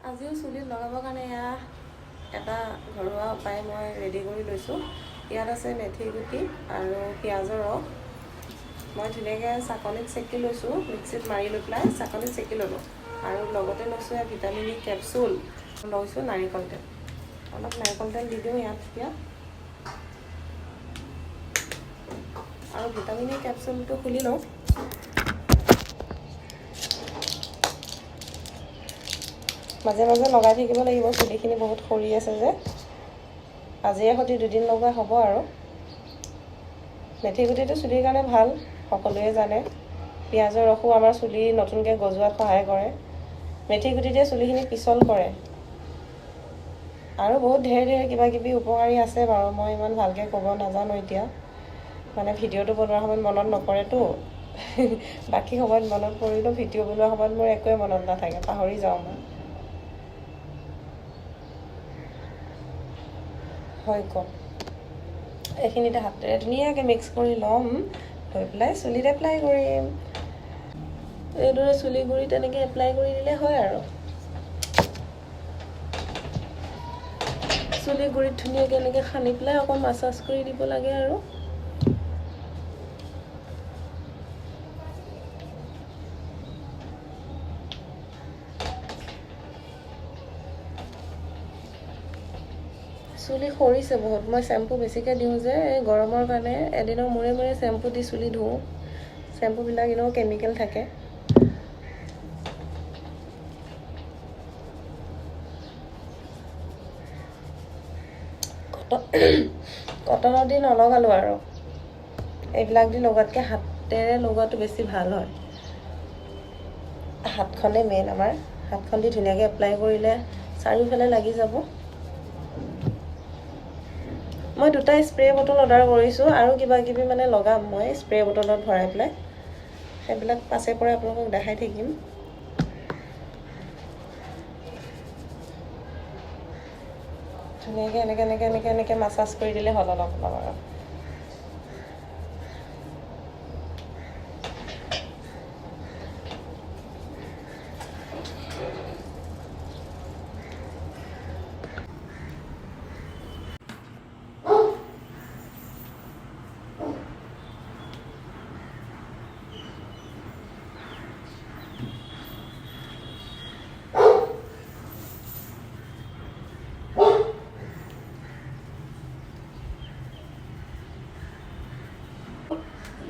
আজিও চুলিত লগাবৰ কাৰণে এটা ঘৰুৱা উপায় মই ৰেডি কৰি লৈছোঁ। ইয়াত আছে মেথি গুটি আৰু পিঁয়াজৰ ৰস। মই ধুনীয়াকৈ চাকনিত চেকি লৈছোঁ, মিক্সিত মাৰি লৈ পেলাই চাকনিত চেকি ল'লোঁ। আৰু লগতে লৈছোঁ ভিটামিন ই কেপচুল, লৈছোঁ নাৰিকল তেল। অলপ নাৰিকল তেল দি দিওঁ ইয়াত এতিয়া। আৰু ভিটামিন ই কেপচুলটো খুলি লওঁ। মাজে মাজে লগাই থাকিব লাগিব, চুলিখিনি বহুত সৰি আছে যে। আজিয়ে সৈতে 2 দিন লগোৱা হ'ব আৰু। মেথি গুটিটো চুলিৰ কাৰণে ভাল, সকলোৱে জানে। পিঁয়াজৰ ৰসো আমাৰ চুলি নতুনকৈ গজোৱাত সহায় কৰে। মেথি গুটিতে চুলিখিনি পিছল কৰে। আৰু বহুত ঢেৰ কিবাকিবি উপকাৰী আছে বাৰু, মই ইমান ভালকৈ ক'ব নাজানো এতিয়া। মানে ভিডিঅ'টো বনোৱাৰ সময়ত মনত নপৰেতো। বাকী সময়ত মনত পৰিলেও ভিডিঅ' বনোৱাৰ সময়ত মোৰ একোৱে মনত নাথাকে, পাহৰি যাওঁ মই। হয় কওক। এইখিনিতে হাতেৰে ধুনীয়াকৈ মিক্স কৰি ল'ম, লৈ পেলাই চুলিত এপ্লাই কৰিম। এইদৰে চুলি গুৰিত তেনেকৈ এপ্লাই কৰি দিলে হয় আৰু। চুলি গুৰিত ধুনীয়াকৈ এনেকৈ সানি পেলাই অকণ মাছাজ কৰি দিব লাগে আৰু। চুলি সৰিছে বহুত, মই শ্বেম্পু বেছিকৈ দিওঁ যে, এই গৰমৰ কাৰণে এদিনৰ মূৰে মূৰে শ্বেম্পু দি চুলি ধুওঁ। শ্বেম্পুবিলাক এনেও কেমিকেল থাকে। কটনৰ দি নলগালোঁ আৰু। এইবিলাক দি লগোৱাতকৈ হাতেৰে লগোৱাটো বেছি ভাল হয়। হাতখনে মেইন আমাৰ, হাতখন দি ধুনীয়াকৈ এপ্লাই কৰিলে চাৰিওফালে লাগি যাব। মই 2টা স্প্ৰে বটল অৰ্ডাৰ কৰিছোঁ, আৰু কিবাকিবি মানে লগাম মই স্প্ৰে বটলত ভৰাই পেলাই। সেইবিলাক পাছে পৰে আপোনালোকক দেখাই থাকিম। ধুনীয়াকৈ এনেকৈ মাছাজ কৰি দিলে হ'ল অলপ আৰু।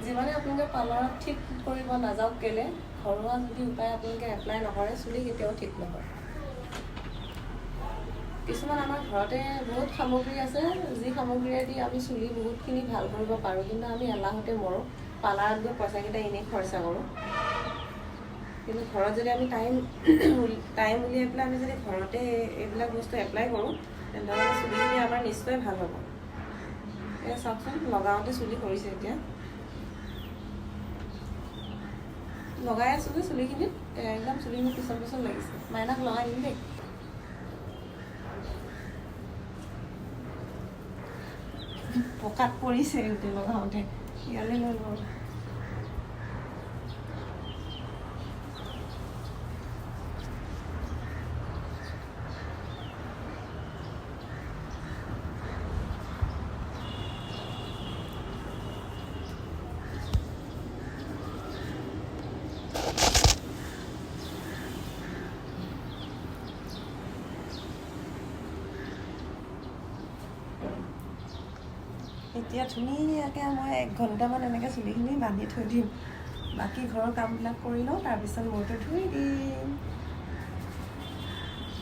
যিমানে আপোনালোকে পাৰ্লাৰত ঠিক কৰিব নাযাওক কেলে, ঘৰুৱা যদি উপায় আপোনালোকে এপ্লাই নকৰে, চুলি কেতিয়াও ঠিক নহয়। কিছুমান আমাৰ ঘৰতে বহুত সামগ্ৰী আছে, যি সামগ্ৰীয়েদি আমি চুলি বহুতখিনি ভাল কৰিব পাৰোঁ, কিন্তু আমি এলাহতে মৰোঁ। পাৰ্লাৰত গৈ পইচাকেইটা এনেই খৰচা কৰোঁ। কিন্তু ঘৰত যদি আমি টাইম উলিয়াই পেলাই আমি যদি ঘৰতে এইবিলাক বস্তু এপ্লাই কৰোঁ, তেনেহ'লে চুলিখিনি আমাৰ নিশ্চয় ভাল হ'ব। এই চাওকচোন, লগাওঁতে চুলি সৰিছে এতিয়া। লগাই আছোঁ যে চুলিখিনিত, একদম চুলিখিনি পিছল পিছল লাগিছে। মাইনাক লগাই দিম দেই। পকাত পৰিছে গোটেই লগাওঁতে, ইয়ালৈ লৈ লওঁ। এতিয়া ধুনীয়াকৈ মই 1 ঘণ্টামান এনেকৈ চুলিখিনি বান্ধি থৈ দিম। বাকী ঘৰৰ কামবিলাক কৰি লওঁ, তাৰপিছত মূৰটো ধুই দিম।